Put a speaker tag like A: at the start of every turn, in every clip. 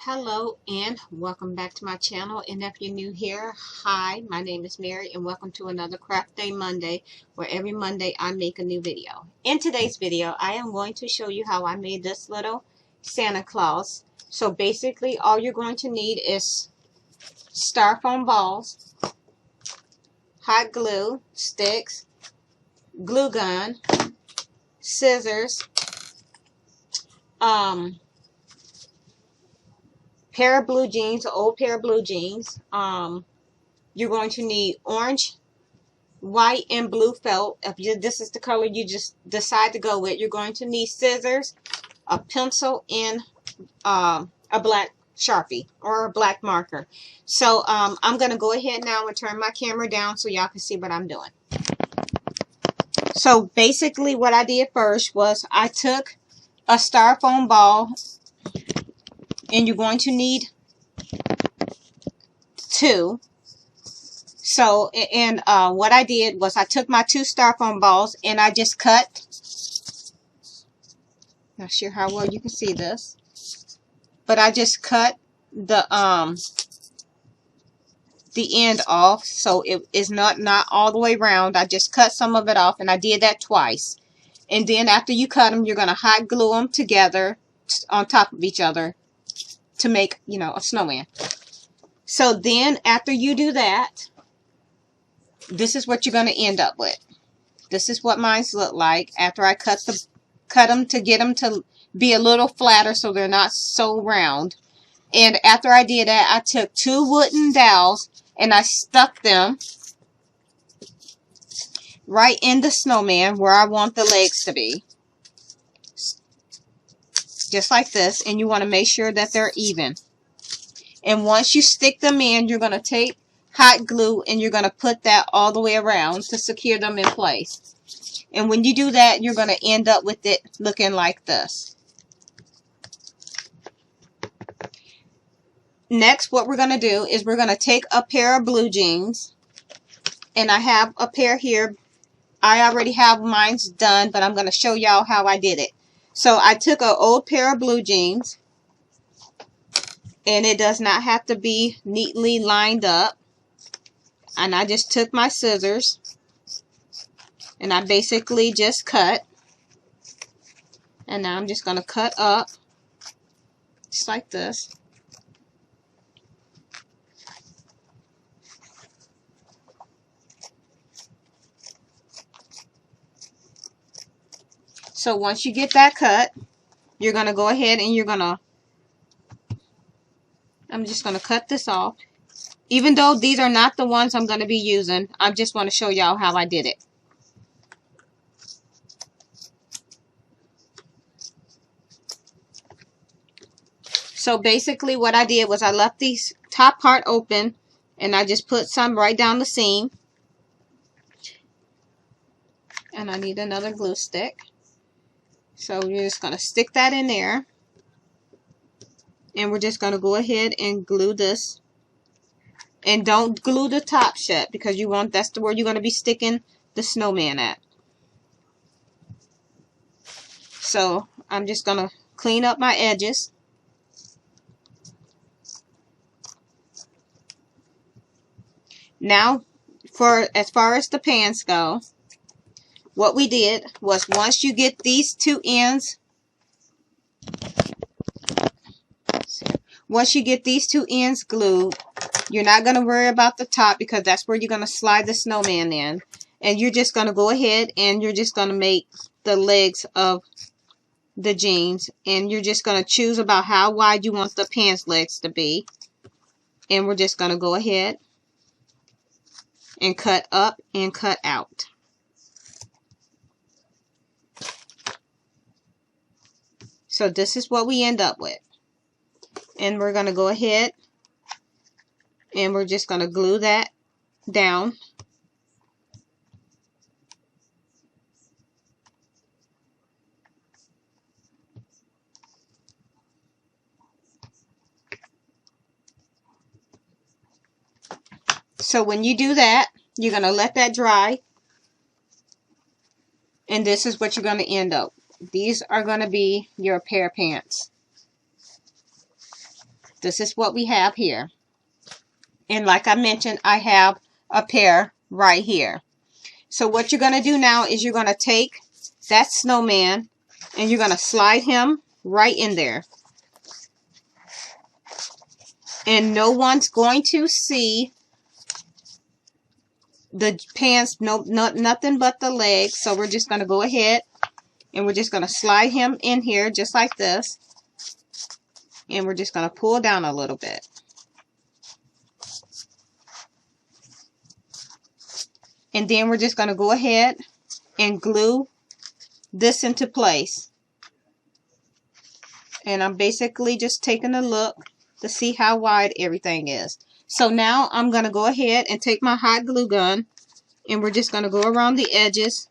A: Hello and welcome back to my channel, and if you're new here, hi, my name is Mary and welcome to another Craft Day Monday, where every Monday I make a new video. In today's video I am going to show you how I made this little Santa Claus. So basically all you're going to need is styrofoam balls, hot glue, sticks, glue gun, scissors, pair of blue jeans, an old pair of blue jeans. You're going to need orange, white, and blue felt. If this is the color you just decide to go with, you're going to need scissors, a pencil, and a black Sharpie or a black marker. So I'm going to go ahead now and turn my camera down so y'all can see what I'm doing. So basically what I did first was I took a styrofoam ball, and you're going to need two. So, and what I did was I took my two styrofoam balls and I just cut. Not sure how well you can see this, but I just cut the end off, so it is not all the way around. I just cut some of it off, and I did that twice. And then after you cut them, you're going to hot glue them together on top of each other to make, a snowman. So then after you do that, this is what you're going to end up with. This is what mine look like after I cut them to get them to be a little flatter so they're not so round. And after I did that, I took two wooden dowels and I stuck them right in the snowman where I want the legs to be. Just like this. And you want to make sure that they're even. And once you stick them in, you're going to take hot glue and you're going to put that all the way around to secure them in place. And when you do that, you're going to end up with it looking like this. Next, what we're going to do is we're going to take a pair of blue jeans. And I have a pair here. I already have mine done, but I'm going to show y'all how I did it. So I took an old pair of blue jeans. And it does not have to be neatly lined up. And I just took my scissors. And I basically just cut. And now I'm just going to cut up. Just like this. So once you get that cut, you're going to go ahead and you're going to, I'm just going to cut this off. Even though these are not the ones I'm going to be using, I just want to show y'all how I did it. So basically what I did was I left the top part open and I just put some right down the seam. And I need another glue stick. So you're just going to stick that in there. And we're just going to go ahead and glue this. And don't glue the top shut because that's where you're going to be sticking the snowman at. So I'm just going to clean up my edges. Now, as far as the pants go, what we did was once you get these two ends, glued, you're not going to worry about the top because that's where you're going to slide the snowman in. And you're just going to go ahead and you're just going to make the legs of the jeans. And you're just going to choose about how wide you want the pants legs to be. And we're just going to go ahead and cut up and cut out. So this is what we end up with. And we're going to go ahead and we're just going to glue that down. So when you do that, you're going to let that dry. And this is what you're going to end up. These are going to be your pair of pants. This is what we have here. And like I mentioned, I have a pair right here. So what you're going to do now is you're going to take that snowman and you're going to slide him right in there. And no one's going to see the pants, nothing but the legs. So we're just going to go ahead and we're just going to slide him in here just like this. And we're just going to pull down a little bit. And then we're just going to go ahead and glue this into place. And I'm basically just taking a look to see how wide everything is. So now I'm going to go ahead and take my hot glue gun and we're just going to go around the edges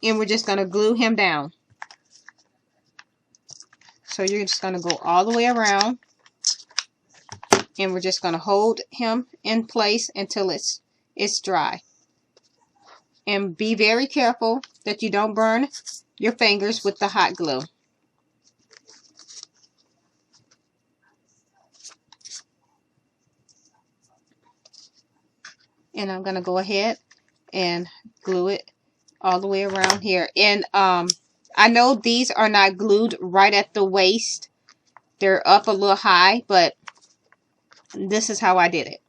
A: and we're just going to glue him down. So you're just going to go all the way around and we're just going to hold him in place until it's dry. And be very careful that you don't burn your fingers with the hot glue. And I'm going to go ahead and glue it all the way around here. And I know these are not glued right at the waist. They're up a little high, but this is how I did it.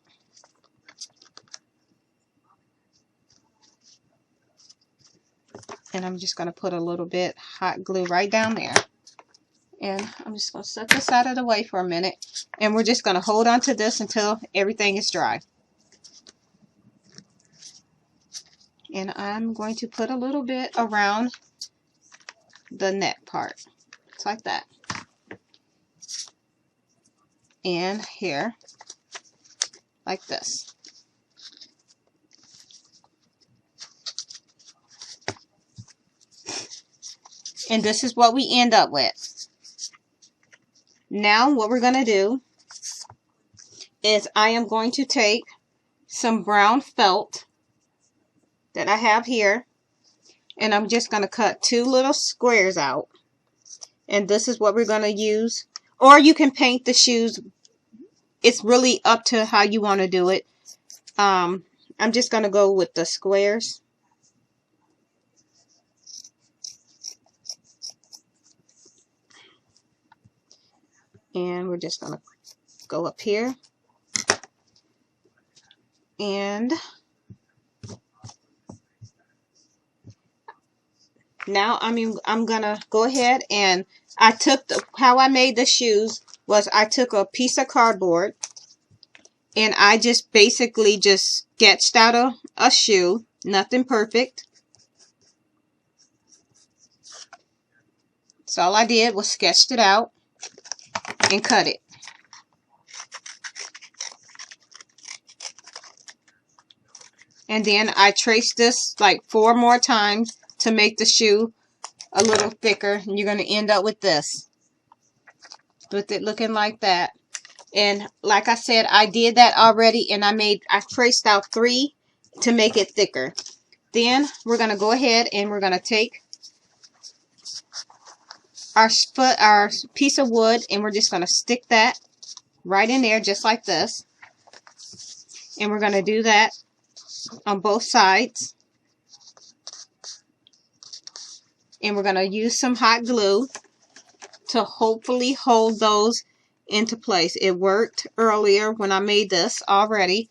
A: And I'm just going to put a little bit hot glue right down there. And I'm just going to set this out of the way for a minute. And we're just going to hold on to this until everything is dry. And I'm going to put a little bit around the neck part. It's like that. And here, like this. And this is what we end up with. Now what we're going to do is I am going to take some brown felt that I have here. And I'm just going to cut 2 little squares out. And this is what we're going to use. Or you can paint the shoes. It's really up to how you want to do it. I'm just going to go with the squares. And we're just going to go up here. And now I'm going to go ahead and I took how I made the shoes was I took a piece of cardboard and I just basically just sketched out a shoe. Nothing perfect. So all I did was sketched it out and cut it. And then I traced this like 4 more times to make the shoe a little thicker. And you're going to end up with this. With it looking like that. And like I said, I did that already. And I traced out 3 to make it thicker. Then we're going to go ahead and we're going to take our piece of wood. And we're just going to stick that right in there just like this. And we're going to do that on both sides. And we're going to use some hot glue to hopefully hold those into place. It worked earlier when I made this already.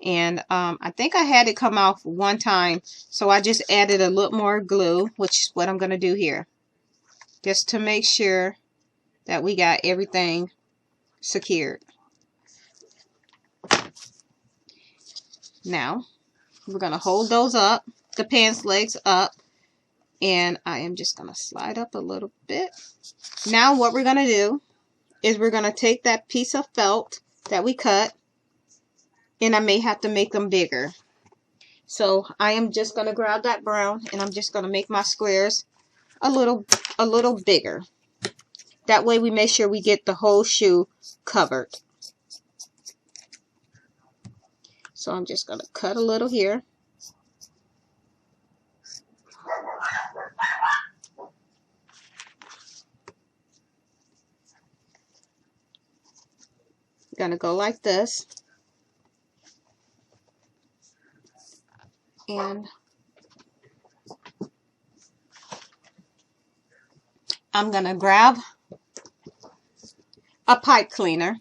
A: And I think I had it come off one time. So I just added a little more glue, which is what I'm going to do here. Just to make sure that we got everything secured. Now, we're going to hold those up, the pants legs up. And I am just going to slide up a little bit. Now what we're going to do is we're going to take that piece of felt that we cut. And I may have to make them bigger. So I am just going to grab that brown and I'm just going to make my squares a little bigger. That way we make sure we get the whole shoe covered. So I'm just going to cut a little here. Gonna go like this. And I'm gonna grab a pipe cleaner,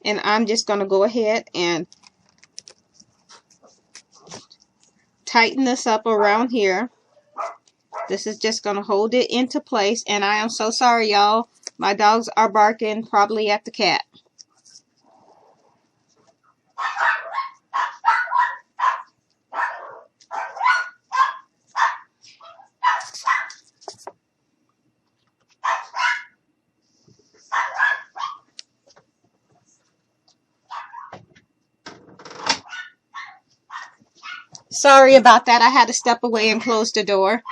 A: and I'm just gonna go ahead and tighten this up around here. This is just gonna hold it into place, and I am so sorry, y'all. My dogs are barking, probably at the cat. Sorry about that. I had to step away and close the door.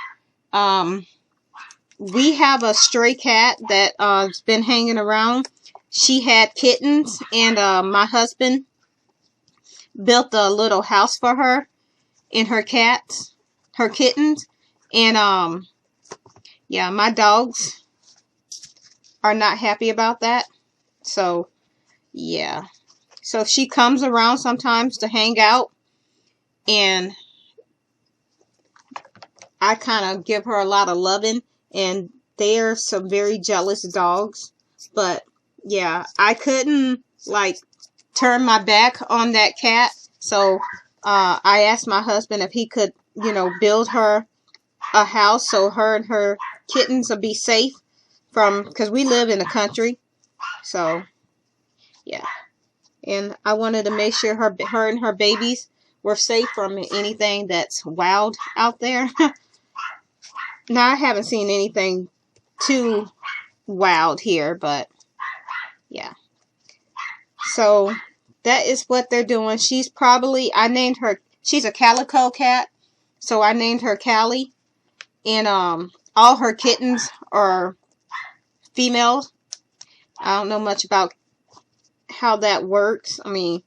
A: We have a stray cat that has been hanging around. She had kittens, and my husband built a little house for her and her kittens. And yeah, my dogs are not happy about that. So yeah. So she comes around sometimes to hang out, and I kind of give her a lot of loving, and they're some very jealous dogs. But yeah, I couldn't like turn my back on that cat, so I asked my husband if he could, build her a house so her and her kittens would be safe from, because we live in the country. So yeah, and I wanted to make sure her and her babies were safe from anything that's wild out there. Now, I haven't seen anything too wild here, but yeah. So that is what they're doing. She's a calico cat, so I named her Callie. And all her kittens are females. I don't know much about how that works. I mean,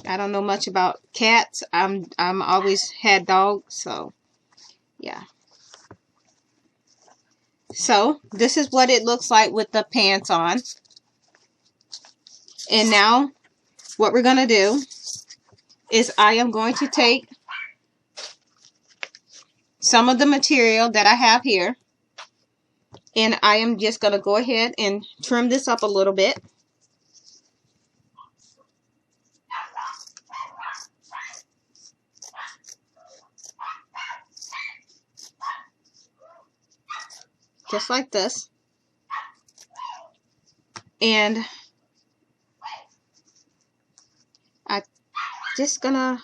A: I don't know much about cats. I'm always had dogs, so yeah. So this is what it looks like with the pants on. And now what we're going to do is I am going to take some of the material that I have here, and I am just going to go ahead and trim this up a little bit. Just like this. And I'm just gonna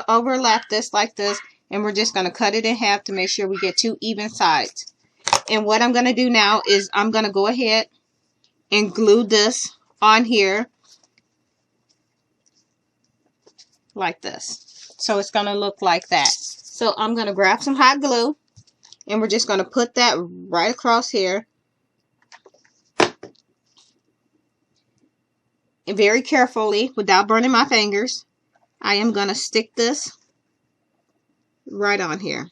A: overlap this like this, and we're just gonna cut it in half to make sure we get two even sides. And what I'm gonna do now is I'm gonna go ahead and glue this on here like this. So it's gonna look like that. So I'm gonna grab some hot glue, and we're just gonna put that right across here. And very carefully, without burning my fingers, I am going to stick this right on here.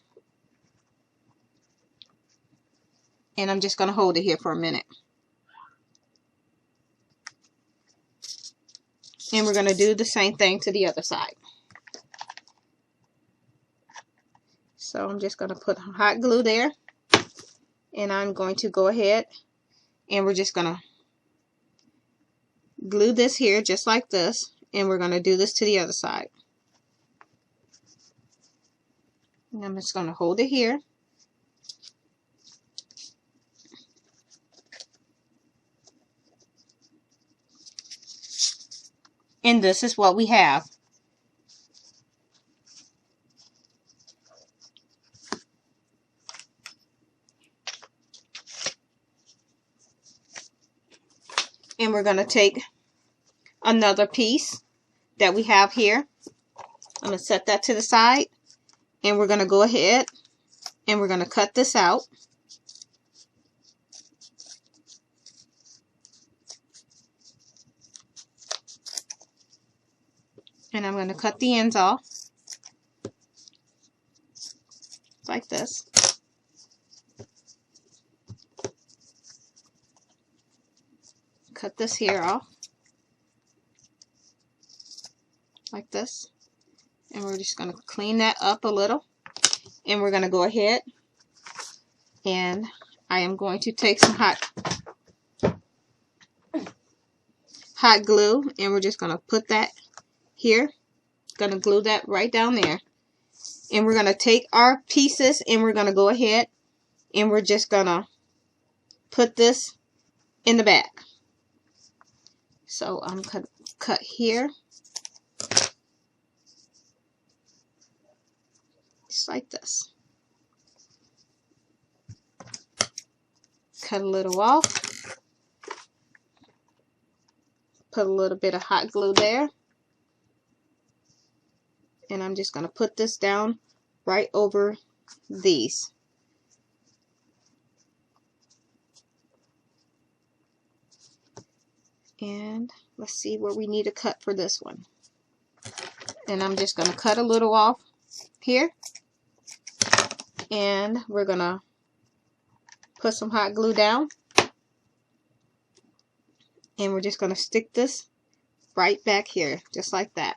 A: And I'm just going to hold it here for a minute. And we're going to do the same thing to the other side. So I'm just going to put hot glue there. And I'm going to go ahead and we're just going to glue this here just like this. And we're going to do this to the other side. And I'm just going to hold it here. And this is what we have. And we're going to take another piece that we have here. I'm going to set that to the side. And we're going to go ahead and we're going to cut this out. And I'm going to cut the ends off like this. Cut this here off. like this. And we're just going to clean that up a little. And we're going to go ahead and I am going to take some hot glue, and we're just going to put that here. Going to glue that right down there. And we're going to take our pieces and we're going to go ahead and we're just going to put this in the back. So I'm going to cut here. Just like this. Cut a little off. Put a little bit of hot glue there. And I'm just going to put this down right over these. And let's see where we need to cut for this one. And I'm just going to cut a little off here. And we're going to put some hot glue down. And we're just going to stick this right back here, just like that.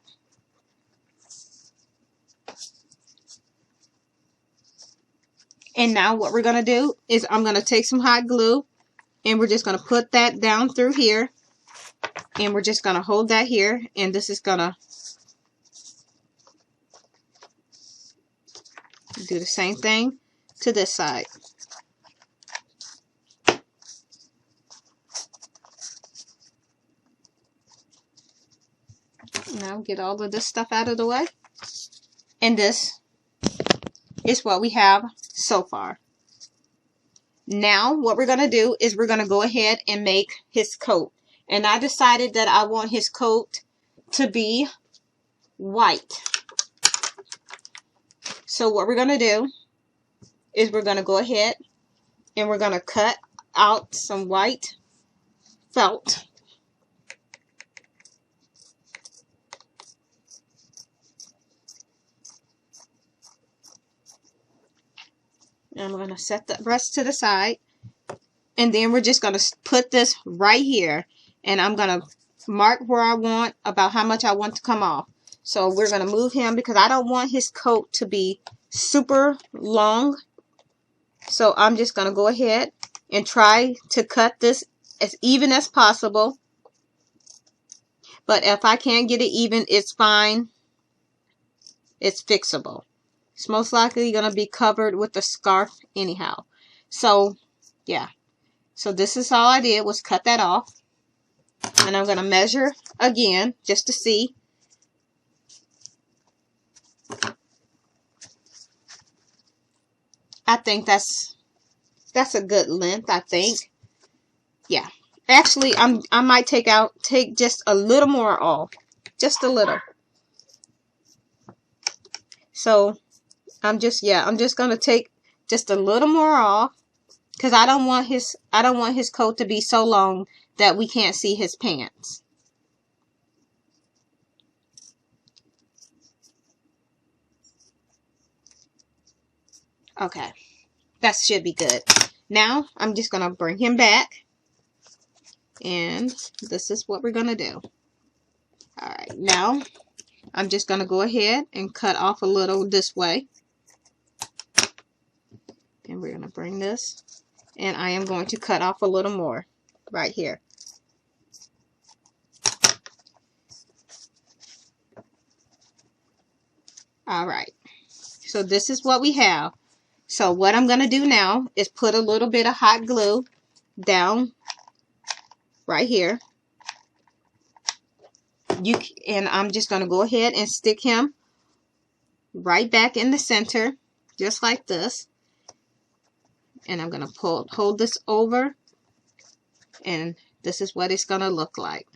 A: And now what we're going to do is I'm going to take some hot glue and we're just going to put that down through here. And we're just going to hold that here. And this is going to do the same thing to this side. Now get all of this stuff out of the way. And this is what we have so far. Now what we're going to do is we're going to go ahead and make his coat. And I decided that I want his coat to be white. So what we're going to do is we're going to go ahead and we're going to cut out some white felt. And I'm going to set the rest to the side. And then we're just going to put this right here. And I'm going to mark where I want, about how much I want to come off. So we're going to move him because I don't want his coat to be super long. So I'm just going to go ahead and try to cut this as even as possible. But if I can't get it even, it's fine. It's fixable. It's most likely going to be covered with a scarf anyhow. So, yeah. So this is all I did, was cut that off. And I'm going to measure again just to see. I think that's a good length, I think. Yeah. Actually, I might take just a little more off. Just a little. So I'm just going to take just a little more off because I don't want his coat to be so long that we can't see his pants. Okay. That should be good. Now, I'm just going to bring him back. And this is what we're going to do. Alright, now I'm just going to go ahead and cut off a little this way. And we're going to bring this. And I am going to cut off a little more right here. Alright, so this is what we have. So what I'm going to do now is put a little bit of hot glue down right here. And I'm just going to go ahead and stick him right back in the center, just like this. And I'm going to hold this over, and this is what it's going to look like.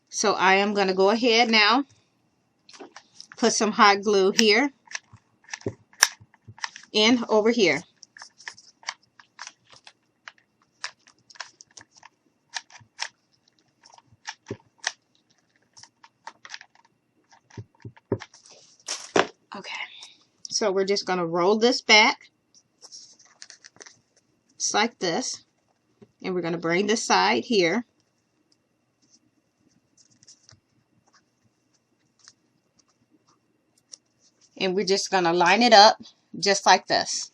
A: So I am going to go ahead now, put some hot glue here and over here. Okay, so we're just going to roll this back just like this, and we're going to bring this side here. And we're just going to line it up just like this.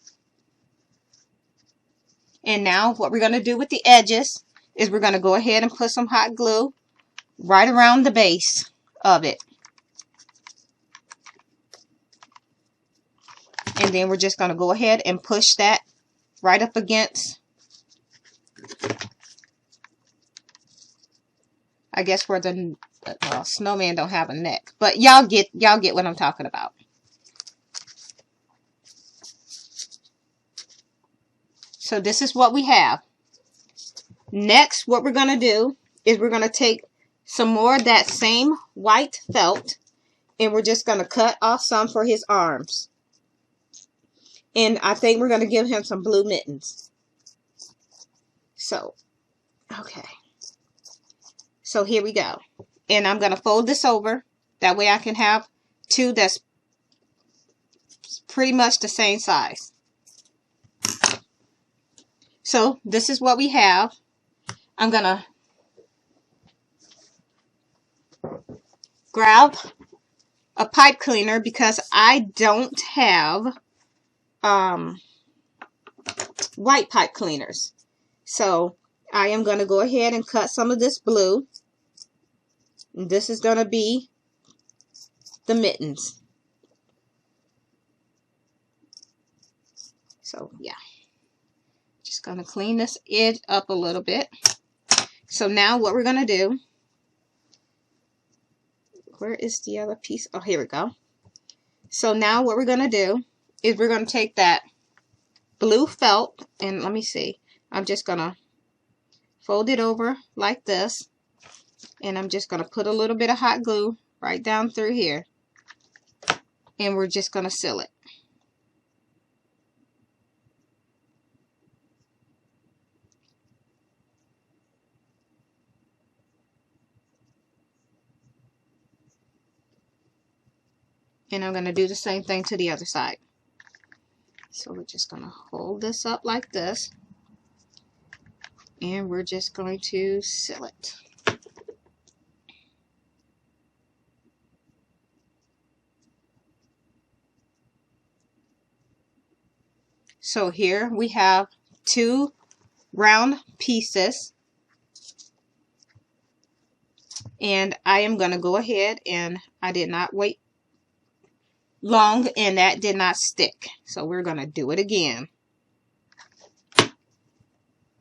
A: And now what we're going to do with the edges is we're going to go ahead and put some hot glue right around the base of it. And then we're just going to go ahead and push that right up against, I guess, where the snowman don't have a neck. But y'all get what I'm talking about. So this is what we have. Next, what we're going to do is we're going to take some more of that same white felt, and we're just going to cut off some for his arms. And I think we're going to give him some blue mittens. So, okay. So here we go. And I'm going to fold this over. That way I can have two that's pretty much the same size. So this is what we have. I'm going to grab a pipe cleaner because I don't have white pipe cleaners. So I am going to go ahead and cut some of this blue. And this is going to be the mittens. So yeah, just going to clean this edge up a little bit. So now what we're going to do, where is the other piece? Oh, here we go. So now what we're going to do is we're going to take that blue felt, and let me see, I'm just going to fold it over like this, and I'm just going to put a little bit of hot glue right down through here, and we're just going to seal it. And I'm going to do the same thing to the other side. So we're just going to hold this up like this, and we're just going to seal it. So here we have two round pieces, and I am going to go ahead, and I did not wait long and that did not stick, so we're going to do it again.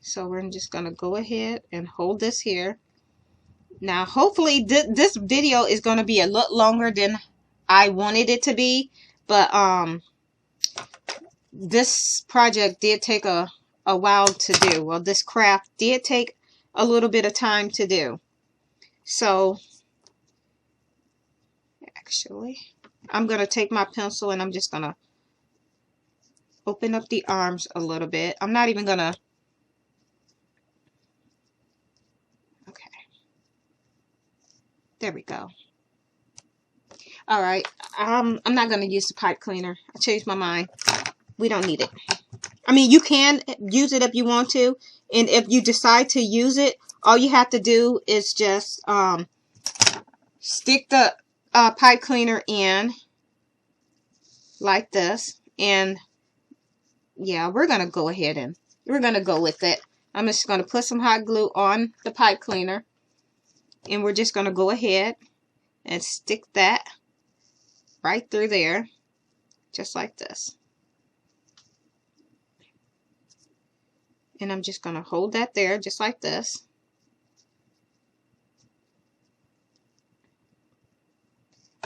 A: So we're just going to go ahead and hold this here. Now hopefully this video is going to be a lot longer than I wanted it to be, but this project did take a while to do. Well, this craft did take a little bit of time to do. So actually, I'm going to take my pencil and I'm just going to open up the arms a little bit. I'm not even going to, okay, there we go. All right, I'm not going to use the pipe cleaner. I changed my mind. We don't need it. I mean, you can use it if you want to, and if you decide to use it, all you have to do is just stick the pipe cleaner in like this, and yeah, we're going to go ahead and we're going to go with it. I'm just going to put some hot glue on the pipe cleaner, and we're just going to go ahead and stick that right through there, just like this. And I'm just going to hold that there, just like this.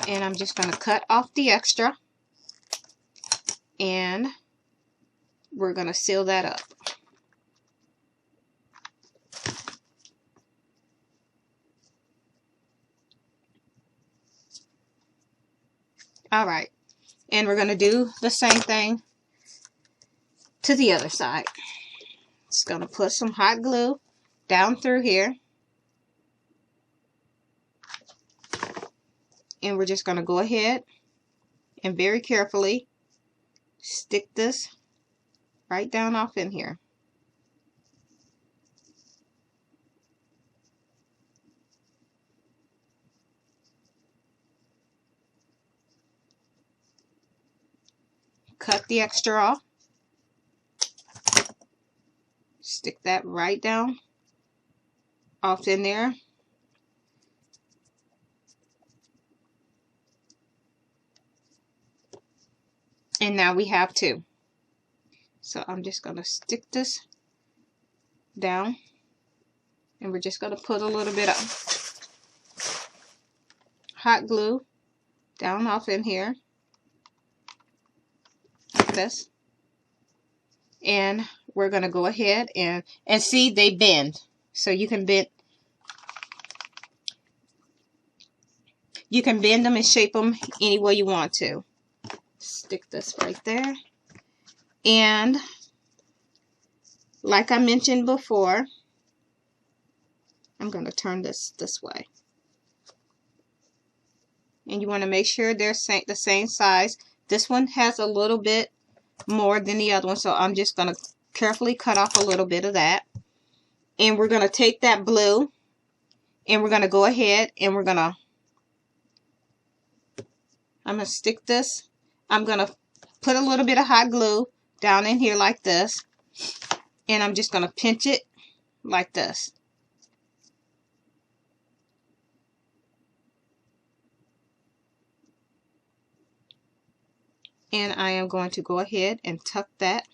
A: And I'm just going to cut off the extra, and we're going to seal that up. All right, and we're going to do the same thing to the other side. Just going to put some hot glue down through here, and we're just going to go ahead and very carefully stick this right down off in here. cut the extra off. Stick that right down off in there. And now we have two. So I'm just going to stick this down, and we're just going to put a little bit of hot glue down off in here like this. And we're going to go ahead and see, they bend. So you can bend them and shape them any way you want to. Stick this right there. And like I mentioned before, I'm going to turn this way. And you want to make sure they're the same size. This one has a little bit more than the other one, so I'm just going to carefully cut off a little bit of that. And we're going to take that blue, and we're going to go ahead and I'm going to stick this. I'm going to put a little bit of hot glue down in here like this, and I'm just going to pinch it like this. And I am going to go ahead and tuck that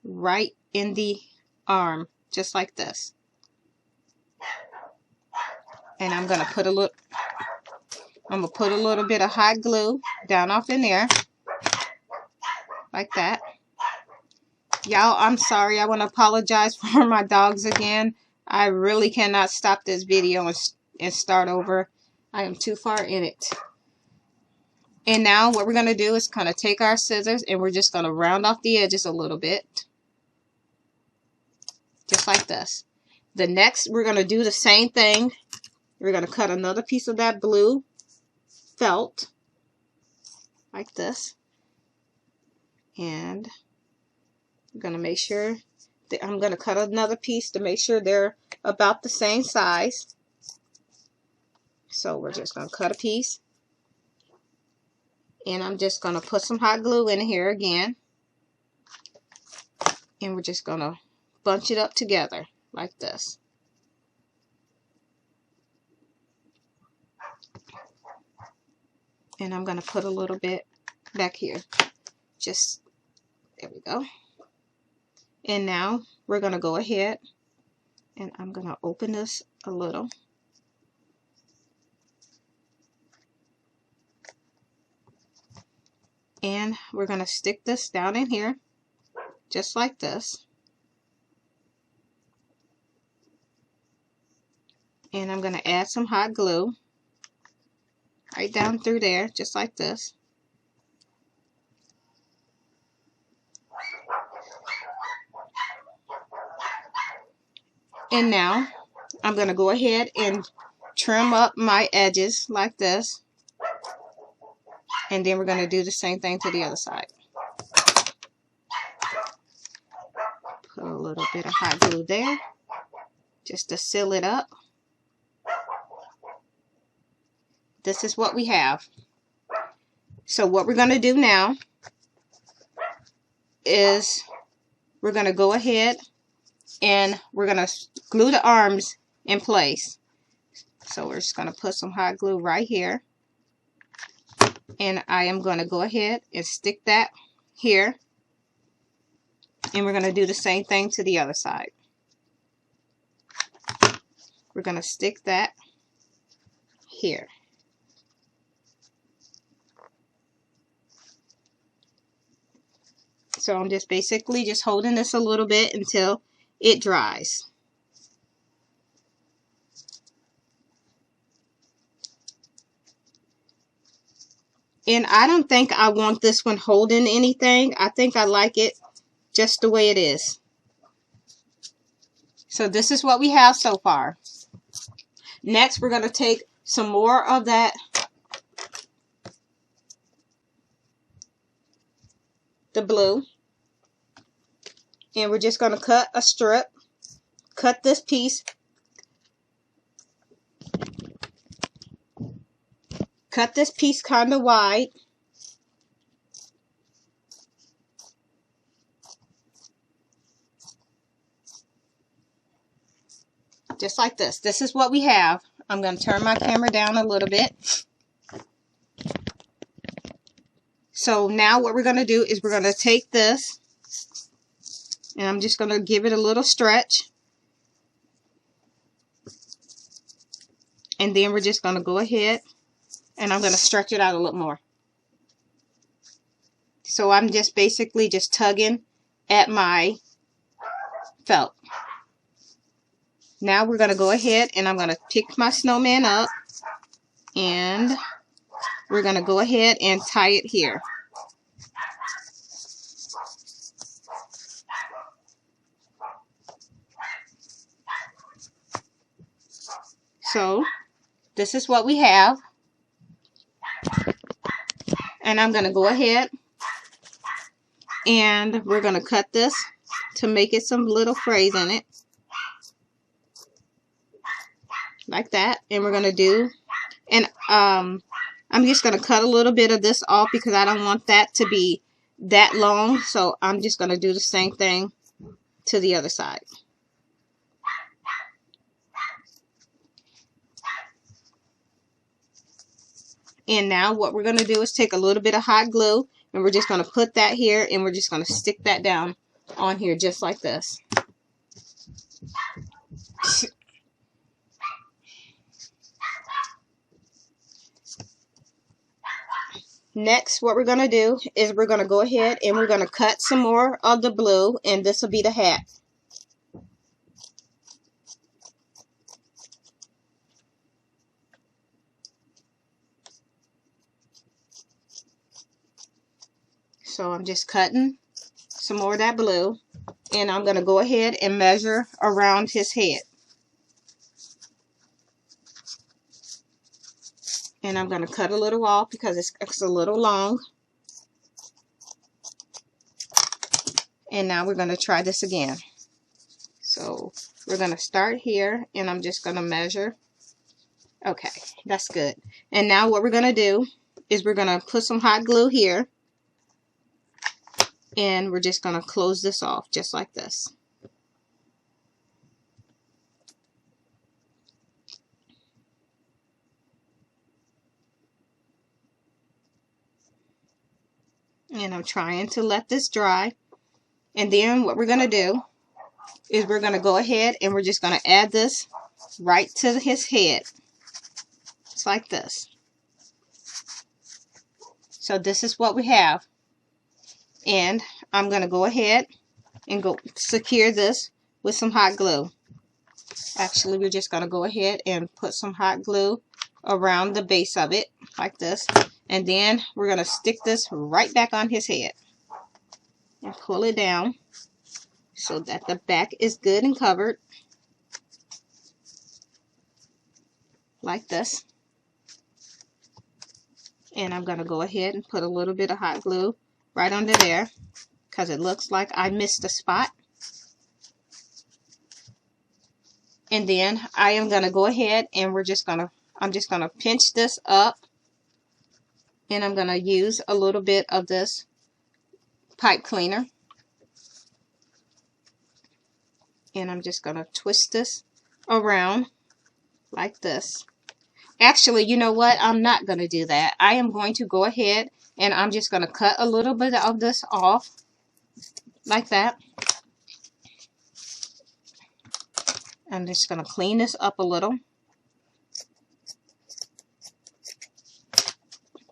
A: right in the arm, just like this. And I'm going to put a little bit of hot glue down off in there, like that. Y'all, I'm sorry. I want to apologize for my dogs again. I really cannot stop this video and start over. I am too far in it. And now what we're going to do is kind of take our scissors, and we're just going to round off the edges a little bit. Just like this. The next, we're going to do the same thing. We're going to cut another piece of that blue felt. Like this. And I'm going to make sure that I'm going to cut another piece to make sure they're about the same size. So we're just going to cut a piece. And I'm just going to put some hot glue in here again. And we're just going to bunch it up together like this. And I'm going to put a little bit back here. Just, there we go. And now we're going to go ahead and I'm going to open this a little. And we're going to stick this down in here, just like this. And I'm going to add some hot glue right down through there, just like this. And now I'm going to go ahead and trim up my edges like this. And then we're going to do the same thing to the other side. Put a little bit of hot glue there just to seal it up. This is what we have. So what we're going to do now is we're going to go ahead and we're going to glue the arms in place. So we're just going to put some hot glue right here. And I am going to go ahead and stick that here. And we're going to do the same thing to the other side. We're going to stick that here. So I'm just basically just holding this a little bit until it dries. And I don't think I want this one holding anything. I think I like it just the way it is. So this is what we have so far. Next, we're going to take some more of that the blue. And we're just going to cut a strip. Cut this piece. Cut this piece kind of wide. just like this. This is what we have. I'm going to turn my camera down a little bit. So now what we're going to do is we're going to take this, and I'm just going to give it a little stretch. And then we're just going to go ahead and I'm going to stretch it out a little more. So I'm just basically just tugging at my felt. Now we're going to go ahead and I'm going to pick my snowman up, and we're going to go ahead and tie it here. So this is what we have, and I'm going to go ahead and we're going to cut this to make it some little phrase in it, like that. And we're going to do, and I'm just going to cut a little bit of this off because I don't want that to be that long, so I'm just going to do the same thing to the other side. And now what we're going to do is take a little bit of hot glue, and we're just going to put that here, and we're just going to stick that down on here just like this. Next, what we're going to do is we're going to go ahead and we're going to cut some more of the blue, and this will be the hat. So I'm just cutting some more of that blue, and I'm going to go ahead and measure around his head. And I'm going to cut a little off because it's a little long. And now we're going to try this again. So we're going to start here, and I'm just going to measure. Okay, that's good. And now what we're going to do is we're going to put some hot glue here. And we're just going to close this off just like this. And I'm trying to let this dry. And then what we're going to do is we're going to go ahead and we're just going to add this right to his head. It's like this. So this is what we have. And I'm going to go ahead and go secure this with some hot glue. Actually, we're just going to go ahead and put some hot glue around the base of it like this. And then we're going to stick this right back on his head. And pull it down so that the back is good and covered. Like this. And I'm going to go ahead and put a little bit of hot glue right under there, because it looks like I missed a spot. And then I am going to go ahead and I'm just going to pinch this up, and I'm going to use a little bit of this pipe cleaner, and I'm just going to twist this around like this. Actually, you know what? I'm not going to do that. I am going to go ahead and I'm just going to cut a little bit of this off like that. I'm just going to clean this up a little.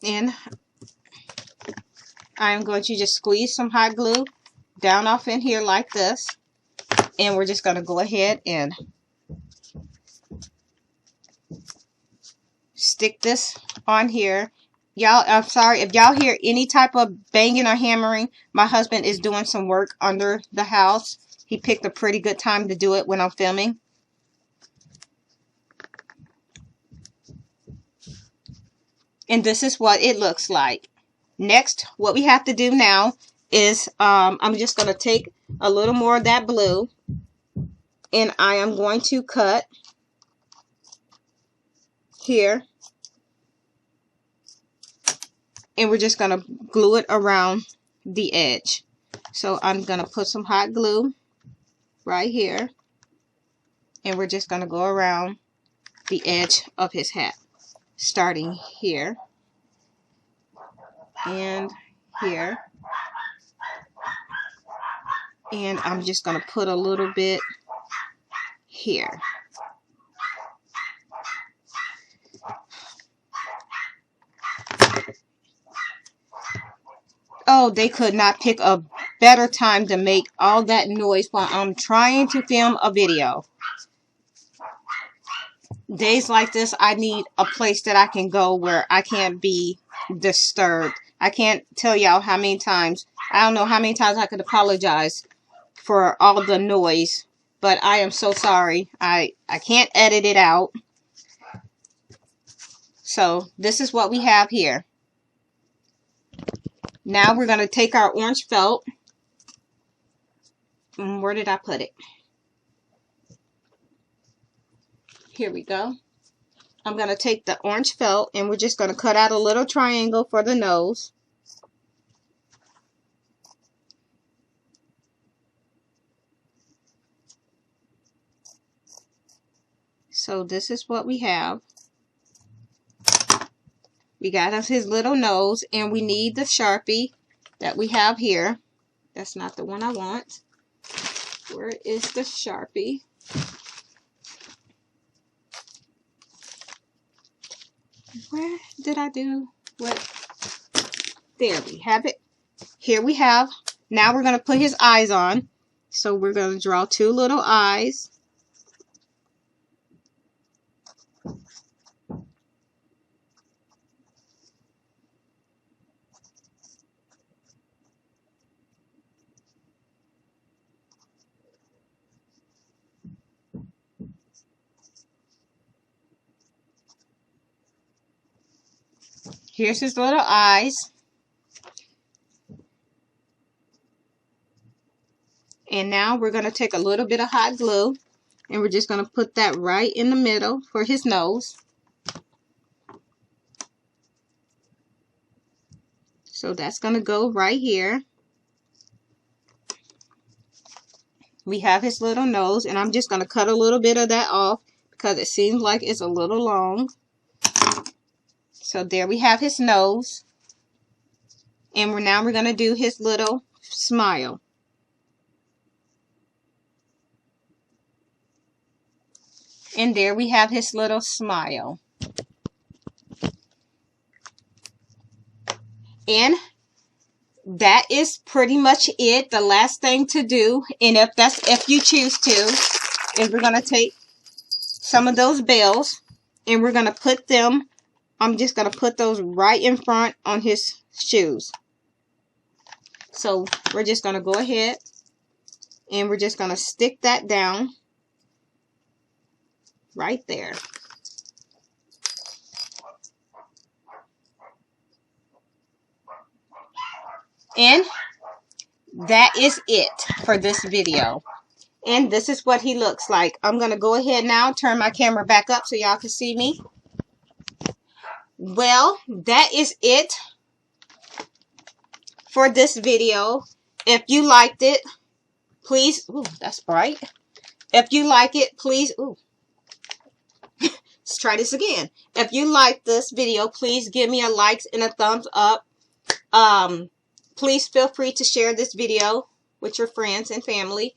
A: And I'm going to just squeeze some hot glue down off in here like this. And we're just going to go ahead and stick this on here. Y'all, I'm sorry if y'all hear any type of banging or hammering. My husband is doing some work under the house. He picked a pretty good time to do it when I'm filming. And this is what it looks like. Next, what we have to do now is I'm just going to take a little more of that blue, and I am going to cut here. And we're just going to glue it around the edge. So I'm going to put some hot glue right here. And we're just going to go around the edge of his hat, starting here and here. And I'm just going to put a little bit here. Oh, they could not pick a better time to make all that noise while I'm trying to film a video. Days like this, I need a place that I can go where I can't be disturbed. I can't tell y'all how many times, I don't know how many times I could apologize for all the noise, but I am so sorry. I can't edit it out. So this is what we have here. Now we're going to take our orange felt. Where did I put it? Here we go. I'm going to take the orange felt and we're just going to cut out a little triangle for the nose. So this is what we have. We got us his little nose, and we need the Sharpie that we have here. That's not the one I want. Where is the Sharpie? Where did I do what? There we have it. Here we have. Now we're going to put his eyes on. So we're going to draw two little eyes. Here's his little eyes. And now we're going to take a little bit of hot glue and we're just going to put that right in the middle for his nose. So that's going to go right here. We have his little nose, and I'm just going to cut a little bit of that off because it seems like it's a little long. So there we have his nose. And now we're going to do his little smile. And there we have his little smile. And that is pretty much it. The last thing to do, and if you choose to, is we're going to take some of those bells and we're going to put them, I'm just going to put those right in front on his shoes. So we're just going to go ahead and we're just going to stick that down right there. And that is it for this video. And this is what he looks like. I'm going to go ahead now, turn my camera back up so y'all can see me. Well, that is it for this video. If you liked it, please, ooh, that's bright. If you like it, please, ooh, let's try this again. If you like this video, please give me a like and a thumbs up. Please feel free to share this video with your friends and family.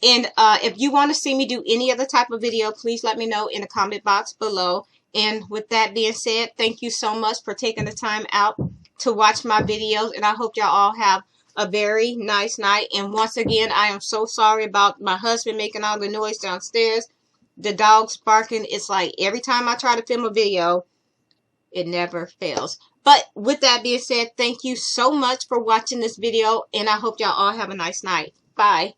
A: And if you want to see me do any other type of video, please let me know in the comment box below. And with that being said, thank you so much for taking the time out to watch my videos. And I hope y'all all have a very nice night. And once again, I am so sorry about my husband making all the noise downstairs. The dogs barking. It's like every time I try to film a video, it never fails. But with that being said, thank you so much for watching this video. And I hope y'all all have a nice night. Bye.